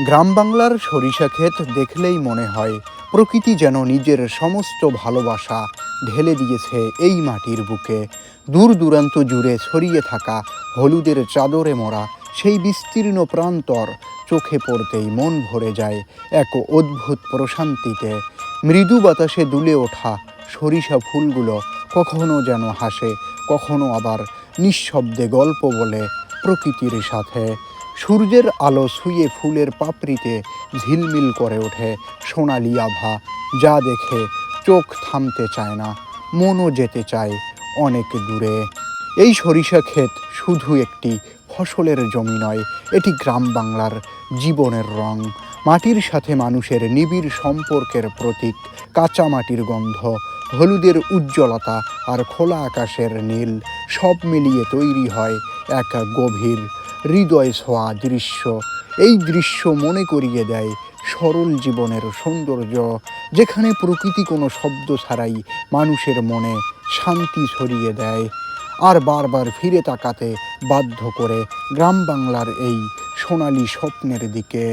গ্রাম বাংলার সরিষা ক্ষেত দেখলেই মনে হয় প্রকৃতি যেন নিজের সমস্ত ভালোবাসা ঢেলে দিয়েছে এই মাটির বুকে। দূর দূরান্ত জুড়ে ছড়িয়ে থাকা হলুদের চাদরে মোড়া সেই বিস্তীর্ণ প্রান্তর চোখে পড়তেই মন ভরে যায় এক অদ্ভুত প্রশান্তিতে। মৃদু বাতাসে দুলে ওঠা সরিষা ফুলগুলো কখনো যেন হাসে, কখনো আবার নিঃশব্দে গল্প বলে প্রকৃতির সাথে। সূর্যের আলো ছুঁয়ে ফুলের পাপড়িতে ঝিলমিল করে ওঠে সোনালি আভা, যা দেখে চোখ থামতে চায় না, মনও যেতে চায় অনেক দূরে। এই সরিষা ক্ষেত শুধু একটি ফসলের জমি নয়, এটি গ্রাম বাংলার জীবনের রং, মাটির সাথে মানুষের নিবিড় সম্পর্কের প্রতীক। কাঁচা মাটির গন্ধ, হলুদের উজ্জ্বলতা আর খোলা আকাশের নীল সব মিলিয়ে তৈরি হয় এক গভীর হৃদয় ছোঁয়া দৃশ্য। এই দৃশ্য মনে করিয়ে দেয় সরল জীবনের সৌন্দর্য, যেখানে প্রকৃতি কোনো শব্দ ছাড়াই মানুষের মনে শান্তি ছড়িয়ে দেয় আর বারবার ফিরে তাকাতে বাধ্য করে গ্রাম বাংলার এই সোনালি স্বপ্নের দিকে।